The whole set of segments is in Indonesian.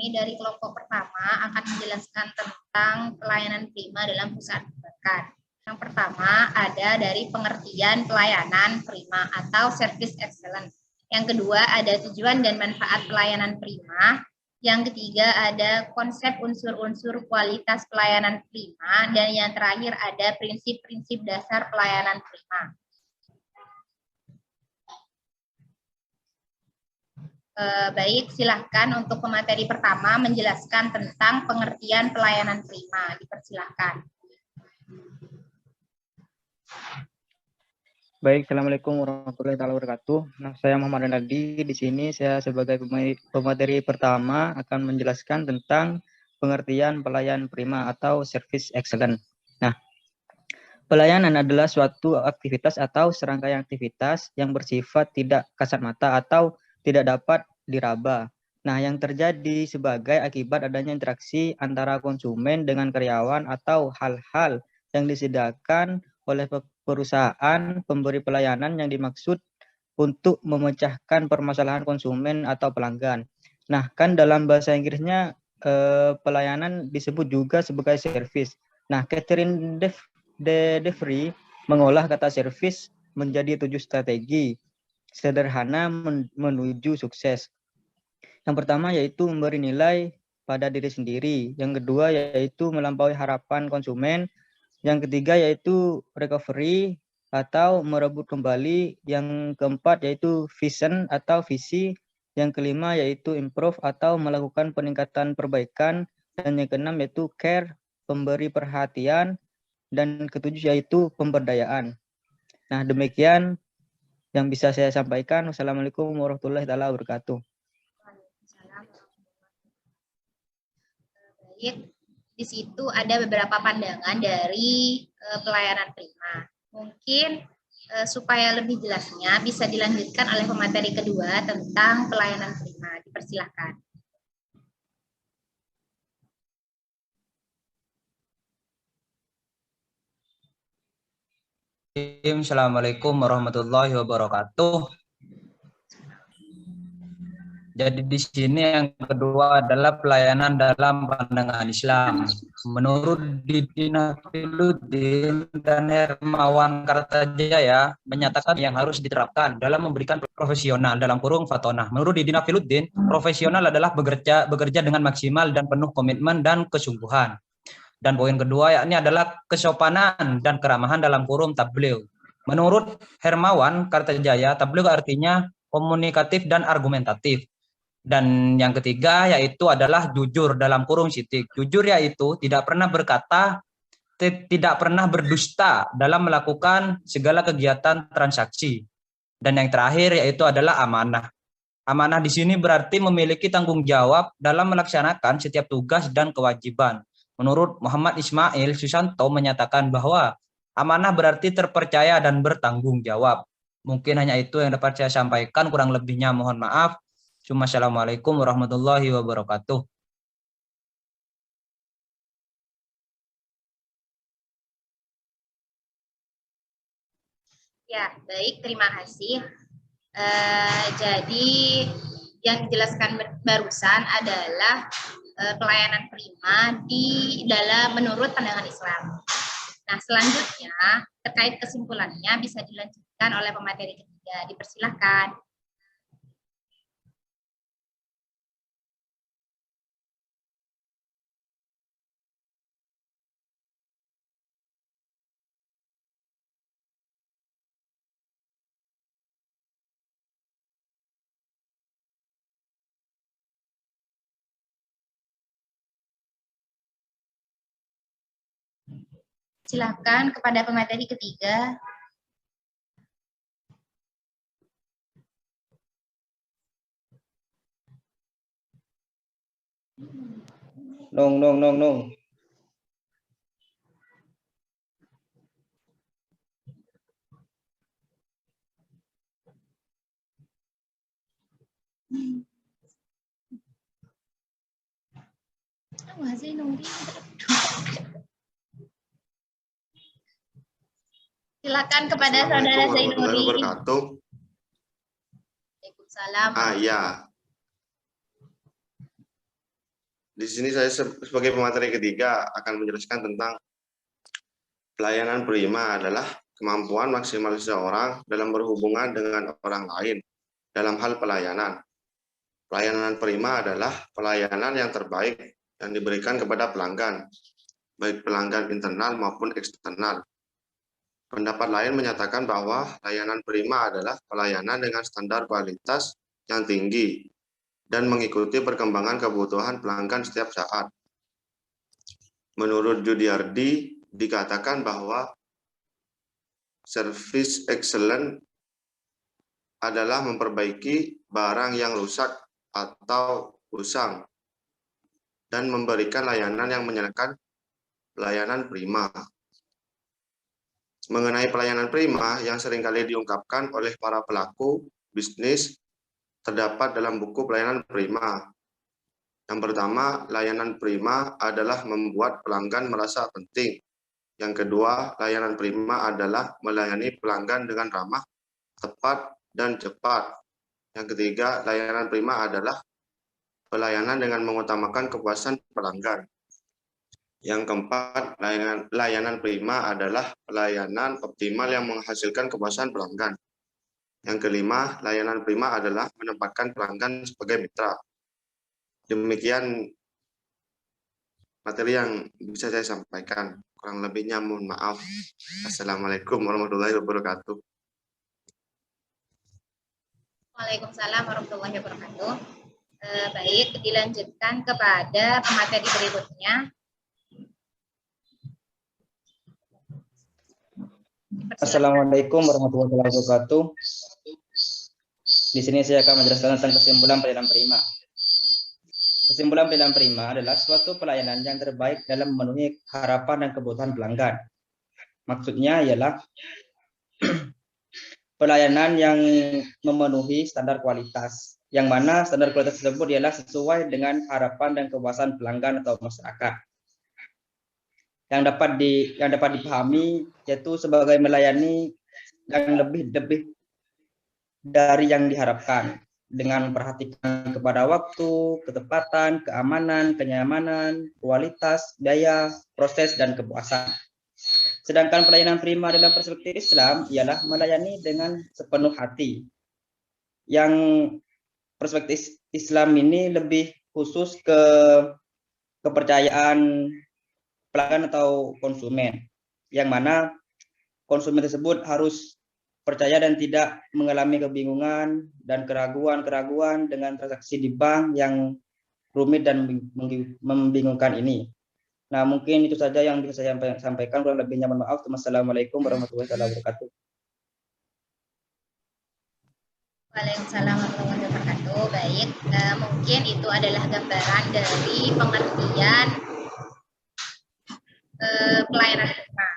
kami dari kelompok pertama akan menjelaskan tentang pelayanan prima dalam perusahaan perbankan. Yang pertama ada dari pengertian pelayanan prima atau service excellence. Yang kedua ada tujuan dan manfaat pelayanan prima. Yang ketiga ada konsep unsur-unsur kualitas pelayanan prima. Dan yang terakhir ada prinsip-prinsip dasar pelayanan prima. Baik, silahkan untuk pemateri pertama menjelaskan tentang pengertian pelayanan prima. Dipersilahkan. Baik, Assalamualaikum warahmatullahi wabarakatuh. Nah, saya Muhammad Renaldi. Di sini saya sebagai pemateri pertama akan menjelaskan tentang pengertian pelayanan prima atau service excellence. Nah, pelayanan adalah suatu aktivitas atau serangkaian aktivitas yang bersifat tidak kasat mata atau tidak dapat diraba. Nah, yang terjadi sebagai akibat adanya interaksi antara konsumen dengan karyawan atau hal-hal yang disediakan oleh perusahaan pemberi pelayanan yang dimaksud untuk memecahkan permasalahan konsumen atau pelanggan. Nah, kan dalam bahasa Inggrisnya pelayanan disebut juga sebagai service. Nah, Catherine DeVry mengolah kata service menjadi 7 strategi sederhana menuju sukses. Yang pertama yaitu memberi nilai pada diri sendiri. Yang kedua yaitu melampaui harapan konsumen. Yang ketiga yaitu recovery atau merebut kembali. Yang keempat yaitu vision atau visi. Yang kelima yaitu improve atau melakukan peningkatan perbaikan. Dan yang keenam yaitu care, pemberi perhatian. Dan ketujuh yaitu pemberdayaan. Nah, demikian yang bisa saya sampaikan. Wassalamualaikum warahmatullahi wabarakatuh. Baik, di situ ada beberapa pandangan dari pelayanan prima. Mungkin supaya lebih jelasnya bisa dilanjutkan oleh pemateri kedua tentang pelayanan prima. Dipersilahkan. Assalamualaikum warahmatullahi wabarakatuh. Jadi di sini yang kedua adalah pelayanan dalam pandangan Islam. Menurut Didina Filudin dan Hermawan Kartajaya menyatakan yang harus diterapkan dalam memberikan profesional dalam kurung Fatonah. Menurut Didina Filudin, profesional adalah bekerja dengan maksimal dan penuh komitmen dan kesungguhan. Dan poin kedua yakni adalah kesopanan dan keramahan dalam kurung tabligh. Menurut Hermawan Kartajaya, tabligh artinya komunikatif dan argumentatif. Dan yang ketiga yaitu adalah jujur dalam kurung sitik. Jujur yaitu tidak pernah berkata, tidak pernah berdusta dalam melakukan segala kegiatan transaksi. Dan yang terakhir yaitu adalah amanah. Amanah di sini berarti memiliki tanggung jawab dalam melaksanakan setiap tugas dan kewajiban. Menurut Muhammad Ismail Susanto menyatakan bahwa amanah berarti terpercaya dan bertanggung jawab. Mungkin hanya itu yang dapat saya sampaikan, kurang lebihnya mohon maaf. Assalamualaikum warahmatullahi wabarakatuh. Ya, baik, terima kasih. Jadi yang dijelaskan barusan adalah pelayanan prima di dalam menurut pandangan Islam. Nah, selanjutnya terkait kesimpulannya bisa dilanjutkan oleh pemateri ketiga. Dipersilahkan. Silakan kepada pemateri ketiga. No. Silakan kepada saudara Zainuri. Waalaikumsalam. Ya. Di sini saya sebagai pemateri ketiga akan menjelaskan tentang pelayanan prima adalah kemampuan maksimal seseorang dalam berhubungan dengan orang lain dalam hal pelayanan. Pelayanan prima adalah pelayanan yang terbaik yang diberikan kepada pelanggan, baik pelanggan internal maupun eksternal. Pendapat lain menyatakan bahwa layanan prima adalah pelayanan dengan standar kualitas yang tinggi dan mengikuti perkembangan kebutuhan pelanggan setiap saat. Menurut Judiardi, dikatakan bahwa service excellent adalah memperbaiki barang yang rusak atau usang dan memberikan layanan yang menyenangkan, pelayanan prima. Mengenai pelayanan prima yang seringkali diungkapkan oleh para pelaku bisnis terdapat dalam buku pelayanan prima. Yang pertama, layanan prima adalah membuat pelanggan merasa penting. Yang kedua, layanan prima adalah melayani pelanggan dengan ramah, tepat, dan cepat. Yang ketiga, layanan prima adalah pelayanan dengan mengutamakan kepuasan pelanggan. Yang keempat, layanan prima adalah pelayanan optimal yang menghasilkan kepuasan pelanggan. Yang kelima, layanan prima adalah menempatkan pelanggan sebagai mitra. Demikian materi yang bisa saya sampaikan. Kurang lebihnya mohon maaf. Assalamualaikum warahmatullahi wabarakatuh. Waalaikumsalam warahmatullahi wabarakatuh. Baik, dilanjutkan kepada pemateri berikutnya. Assalamualaikum warahmatullahi wabarakatuh. Di sini saya akan menjelaskan tentang kesimpulan pelayanan prima. Kesimpulan pelayanan prima adalah suatu pelayanan yang terbaik dalam memenuhi harapan dan kebutuhan pelanggan. Maksudnya ialah pelayanan yang memenuhi standar kualitas, yang mana standar kualitas tersebut ialah sesuai dengan harapan dan kepuasan pelanggan atau masyarakat. Yang dapat dipahami yaitu sebagai melayani yang lebih dari yang diharapkan dengan memperhatikan kepada waktu, ketepatan, keamanan, kenyamanan, kualitas, biaya, proses, dan kepuasan. Sedangkan pelayanan prima dalam perspektif Islam ialah melayani dengan sepenuh hati. Yang perspektif Islam ini lebih khusus ke kepercayaan pelanggan atau konsumen, yang mana konsumen tersebut harus percaya dan tidak mengalami kebingungan dan keraguan dengan transaksi di bank yang rumit dan membingungkan ini. Nah, mungkin itu saja yang bisa saya sampaikan. Kurang lebihnya mohon maaf. Wassalamualaikum warahmatullahi wabarakatuh. Waalaikumsalam warahmatullahi wabarakatuh. Baik, mungkin itu adalah gambaran dari pengertian pelayanan prima.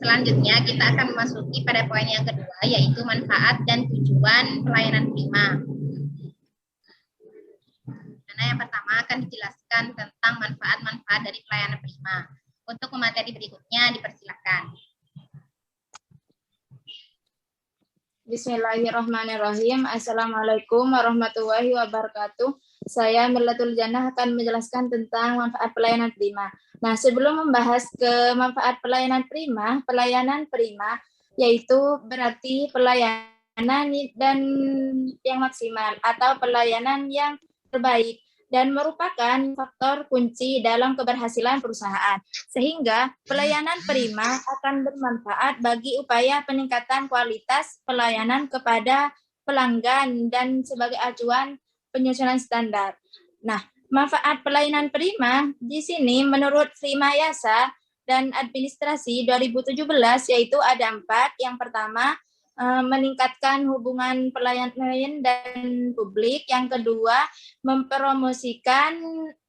Selanjutnya kita akan memasuki pada poin yang kedua, yaitu manfaat dan tujuan pelayanan prima. Karena yang pertama akan dijelaskan tentang manfaat-manfaat dari pelayanan prima. Untuk materi berikutnya dipersilakan. Bismillahirrahmanirrahim. Assalamualaikum warahmatullahi wabarakatuh. Saya Mirlatul Jannah akan menjelaskan tentang manfaat pelayanan prima. Nah, sebelum membahas ke manfaat pelayanan prima yaitu berarti pelayanan dan yang maksimal atau pelayanan yang terbaik dan merupakan faktor kunci dalam keberhasilan perusahaan. Sehingga pelayanan prima akan bermanfaat bagi upaya peningkatan kualitas pelayanan kepada pelanggan dan sebagai acuan penyusunan standar. Nah, manfaat pelayanan prima di sini menurut Primayasa dan Administrasi 2017 yaitu ada 4. Yang pertama, meningkatkan hubungan pelayanan dan publik. Yang kedua, mempromosikan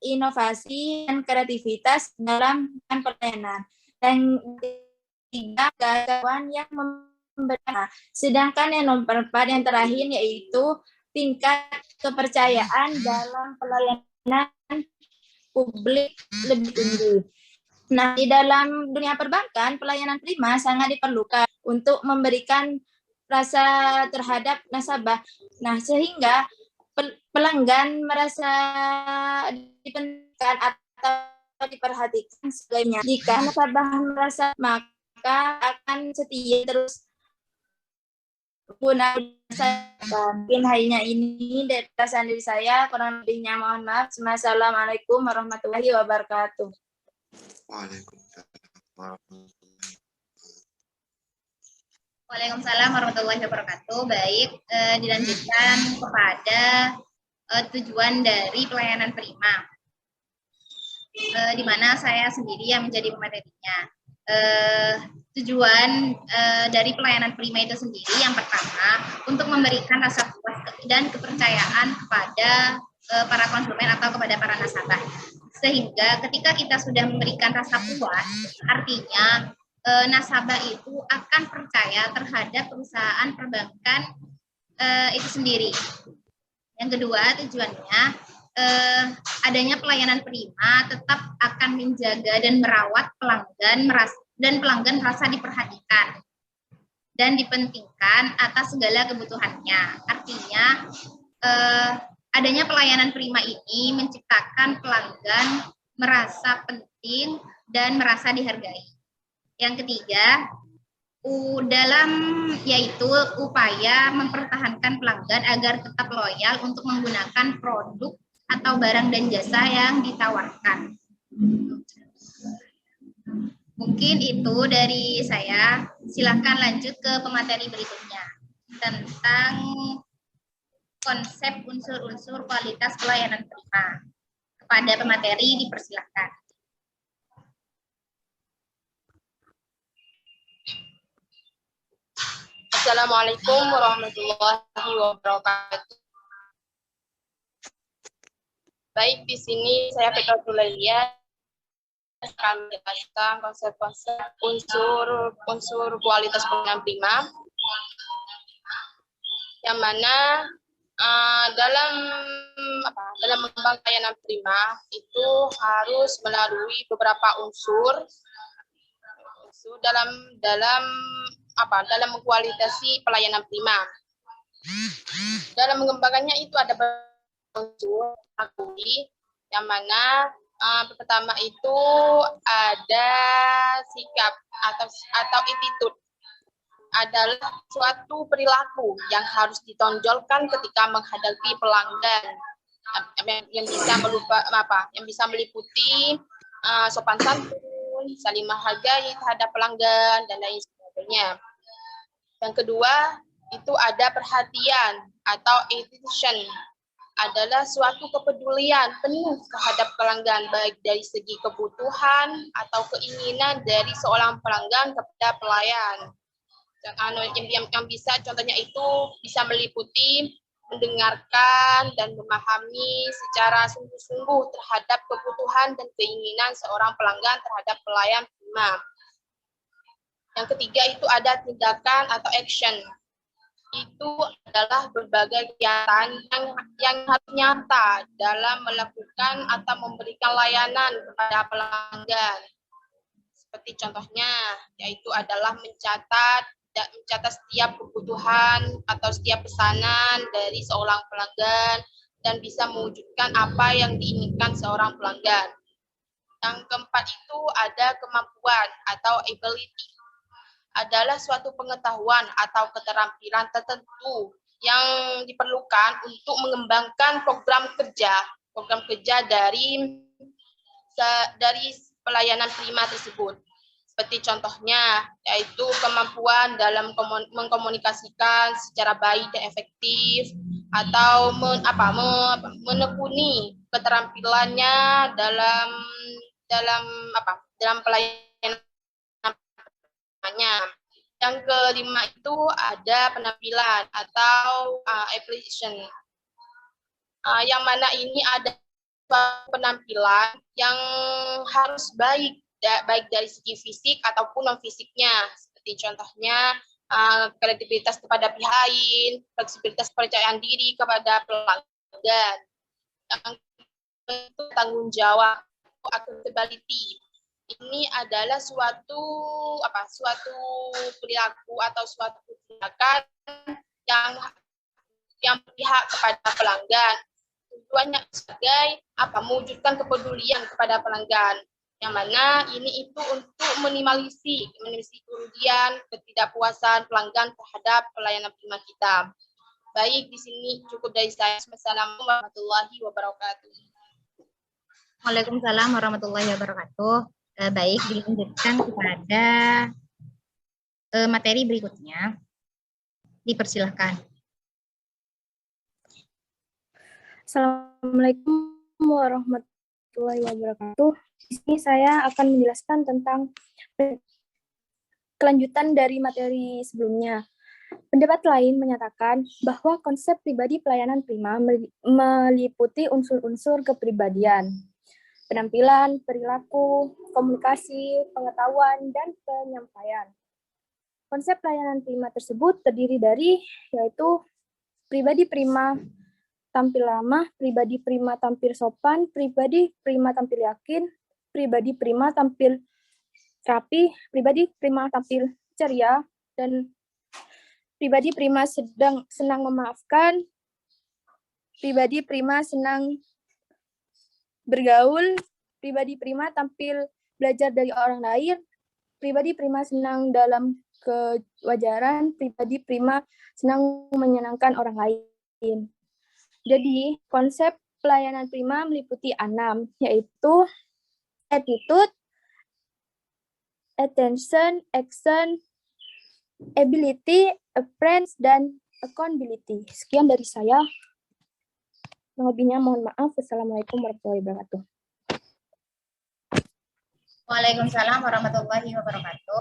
inovasi dan kreativitas dalam pelayanan. Dan ketiga, gagasan yang memberikan. Sedangkan yang nomor 4 yang terakhir yaitu tingkat kepercayaan dalam pelayanan publik lebih tinggi. Nah, di dalam dunia perbankan, pelayanan prima sangat diperlukan untuk memberikan rasa terhadap nasabah. Nah, sehingga pelanggan merasa dipentingkan atau diperhatikan sebagainya. Jika nasabah merasa, maka akan setia terus guna. Mungkin hanya ini dari perasaan diri saya, kurang lebihnya mohon maaf. Assalamualaikum warahmatullahi wabarakatuh. Waalaikumsalam warahmatullahi wabarakatuh. Baik, dilanjutkan kepada tujuan dari pelayanan prima, di mana saya sendiri yang menjadi pematerinya. Tujuan dari pelayanan prima itu sendiri yang pertama untuk memberikan rasa puas dan kepercayaan kepada para konsumen atau kepada para nasabah, sehingga ketika kita sudah memberikan rasa puas, artinya nasabah itu akan percaya terhadap perusahaan perbankan itu sendiri. Yang kedua, tujuannya adanya pelayanan prima tetap akan menjaga dan merawat pelanggan merasa diperhatikan dan dipentingkan atas segala kebutuhannya. Artinya adanya pelayanan prima ini menciptakan pelanggan merasa penting dan merasa dihargai. Yang ketiga, yaitu upaya mempertahankan pelanggan agar tetap loyal untuk menggunakan produk atau barang dan jasa yang ditawarkan. Mungkin itu dari saya. Silakan lanjut ke pemateri berikutnya tentang konsep unsur-unsur kualitas pelayanan prima. Kepada pemateri dipersilakan. Assalamualaikum warahmatullahi wabarakatuh. Baik, di sini saya Pekatulailia akan menjelaskan konsep-konsep unsur kualitas pelayanan prima, yang mana dalam mengembangkan pelayanan prima itu harus melalui beberapa unsur dalam mengkualitasi pelayanan prima. Dalam mengembangkannya itu ada unsur yang mana pertama itu ada sikap atau attitude, adalah suatu perilaku yang harus ditonjolkan ketika menghadapi pelanggan, yang bisa meliputi sopan santun, saling menghargai terhadap pelanggan, dan lain sebagainya. Yang kedua, itu ada perhatian atau attention, adalah suatu kepedulian penuh terhadap pelanggan, baik dari segi kebutuhan atau keinginan dari seorang pelanggan kepada pelayan. Yang bisa, contohnya itu bisa meliputi mendengarkan dan memahami secara sungguh-sungguh terhadap kebutuhan dan keinginan seorang pelanggan terhadap pelayan prima. Yang ketiga itu ada tindakan atau action. Itu adalah berbagai kegiatan yang harus nyata dalam melakukan atau memberikan layanan kepada pelanggan. Seperti contohnya, yaitu adalah mencatat setiap kebutuhan atau setiap pesanan dari seorang pelanggan dan bisa mewujudkan apa yang diinginkan seorang pelanggan. Yang keempat itu ada kemampuan atau ability, adalah suatu pengetahuan atau keterampilan tertentu yang diperlukan untuk mengembangkan program kerja dari pelayanan prima tersebut. Seperti contohnya, yaitu kemampuan dalam mengkomunikasikan secara baik dan efektif, atau menekuni keterampilannya dalam pelayanan. Yang kelima itu ada penampilan atau application, yang mana ini ada penampilan yang harus baik dari segi fisik ataupun non fisiknya. Seperti contohnya kredibilitas kepada pihak lain, fleksibilitas kepercayaan diri kepada pelanggan, yang tanggung jawab, accountability. Ini adalah suatu perilaku atau suatu tindakan yang berpihak kepada pelanggan. Tujuannya sebagai mewujudkan kepedulian kepada pelanggan, yang mana ini itu untuk minimalisir kerugian, ketidakpuasan pelanggan terhadap pelayanan prima kita. Baik, di sini cukup dari saya. Wassalamualaikum warahmatullahi wabarakatuh. Waalaikumsalam warahmatullahi wabarakatuh. Baik, dilanjutkan kepada materi berikutnya. Dipersilahkan. Assalamualaikum warahmatullahi wabarakatuh. Di sini saya akan menjelaskan tentang kelanjutan dari materi sebelumnya. Pendapat lain menyatakan bahwa konsep pribadi pelayanan prima meliputi unsur-unsur kepribadian, penampilan, perilaku, komunikasi, pengetahuan, dan penyampaian. Konsep pelayanan prima tersebut terdiri dari yaitu pribadi prima tampil ramah, pribadi prima tampil sopan, pribadi prima tampil yakin, pribadi prima tampil rapi, pribadi prima tampil ceria, dan pribadi prima senang memaafkan, pribadi prima senang bergaul, pribadi prima tampil belajar dari orang lain, pribadi prima senang dalam kewajaran, pribadi prima senang menyenangkan orang lain. Jadi, konsep pelayanan prima meliputi 6, yaitu attitude, attention, action, ability, appearance, dan accountability. Sekian dari saya. Lebihnya mohon maaf. Wassalamualaikum warahmatullahi wabarakatuh. Waalaikumsalam warahmatullahi wabarakatuh.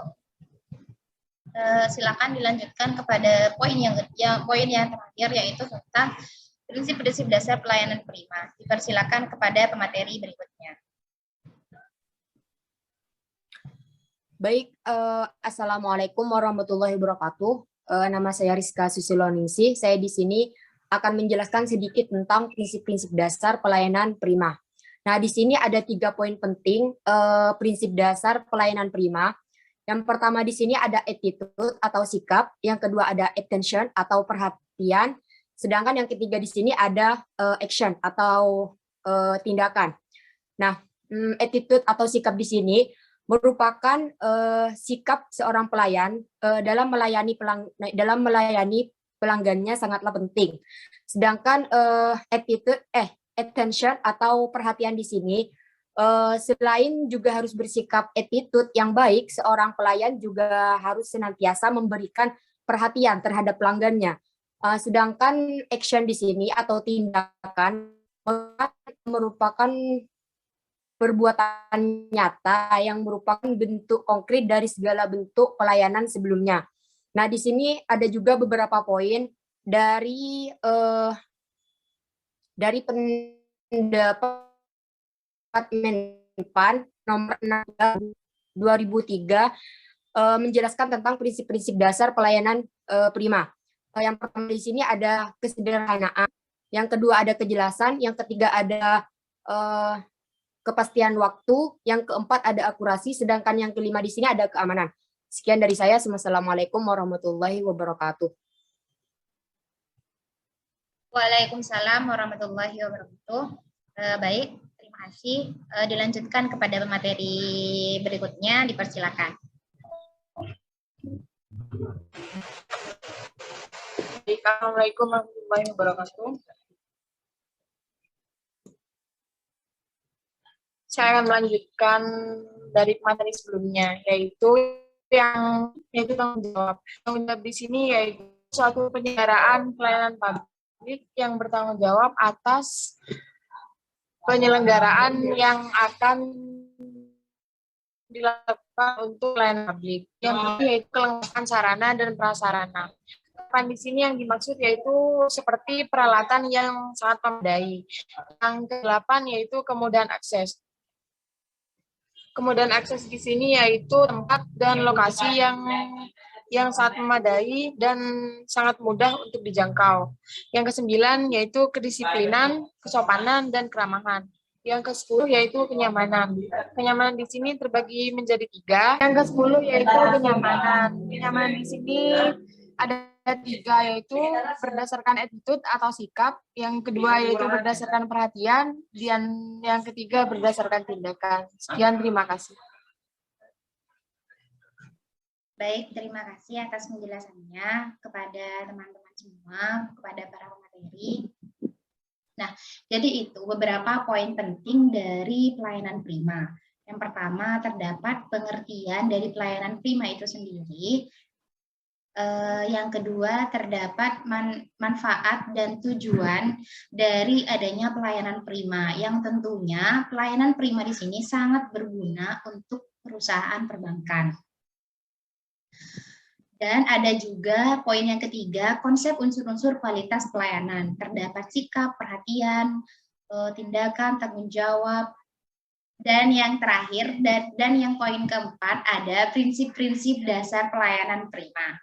Silakan dilanjutkan kepada poin yang terakhir, yaitu tentang prinsip-prinsip dasar pelayanan prima. Dipersilakan kepada pemateri berikutnya. Baik, Assalamualaikum warahmatullahi wabarakatuh. Nama saya Rizka Susiloningsih. Saya di sini akan menjelaskan sedikit tentang prinsip-prinsip dasar pelayanan prima. Nah, di sini ada 3 poin penting prinsip dasar pelayanan prima. Yang pertama di sini ada attitude atau sikap, yang kedua ada attention atau perhatian, sedangkan yang ketiga di sini ada action atau tindakan. Nah, attitude atau sikap di sini merupakan sikap seorang pelayan dalam melayani pelanggannya sangatlah penting. Sedangkan attention atau perhatian di sini selain juga harus bersikap attitude yang baik, seorang pelayan juga harus senantiasa memberikan perhatian terhadap pelanggannya. Sedangkan action di sini atau tindakan merupakan perbuatan nyata yang merupakan bentuk konkret dari segala bentuk pelayanan sebelumnya. Nah, di sini ada juga beberapa poin dari pendapat Menpan nomor 6 2003 menjelaskan tentang prinsip-prinsip dasar pelayanan prima. Yang pertama di sini ada kesederhanaan, yang kedua ada kejelasan, yang ketiga ada kepastian waktu, yang keempat ada akurasi, sedangkan yang kelima di sini ada keamanan. Sekian dari saya. Wassalamualaikum warahmatullahi wabarakatuh. Waalaikumsalam warahmatullahi wabarakatuh. Baik, terima kasih. Dilanjutkan kepada pemateri berikutnya, dipersilakan. Assalamualaikum warahmatullahi wabarakatuh. Saya akan melanjutkan dari materi sebelumnya, yaitu tanggung jawab. Tanggung jawab di sini yaitu suatu penyelenggaraan pelayanan publik yang bertanggung jawab atas penyelenggaraan yang akan dilakukan untuk pelayanan publik, yang yaitu kelengkapan sarana dan prasarana. Di sini yang dimaksud yaitu seperti peralatan yang sangat memadai. Yang ke-8 yaitu kemudahan akses. Kemudahan akses di sini yaitu tempat dan lokasi yang sangat memadai dan sangat mudah untuk dijangkau. Yang ke-9 yaitu kedisiplinan, kesopanan, dan keramahan. Yang ke-10 yaitu kenyamanan. Kenyamanan di sini terbagi menjadi 3. Yang ke-10 yaitu kenyamanan. Kenyamanan di sini ada tiga, yaitu berdasarkan attitude atau sikap, yang kedua yaitu berdasarkan perhatian, dan yang ketiga berdasarkan tindakan. Sekian, terima kasih. Baik, terima kasih atas penjelasannya kepada teman-teman semua, kepada para pemateri. Nah, jadi itu beberapa poin penting dari pelayanan prima. Yang pertama, terdapat pengertian dari pelayanan prima itu sendiri. Yang kedua, terdapat manfaat dan tujuan dari adanya pelayanan prima, yang tentunya pelayanan prima di sini sangat berguna untuk perusahaan perbankan. Dan ada juga poin yang ketiga, konsep unsur-unsur kualitas pelayanan. Terdapat sikap, perhatian, tindakan, tanggung jawab. Dan yang terakhir, dan yang poin keempat, ada prinsip-prinsip dasar pelayanan prima.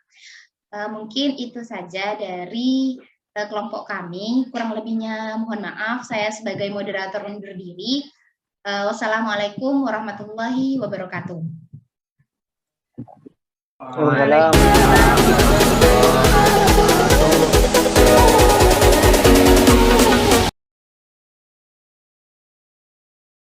Mungkin itu saja dari kelompok kami. Kurang lebihnya mohon maaf, saya sebagai moderator undur diri. Wassalamualaikum warahmatullahi wabarakatuh. Waalaikumsalam.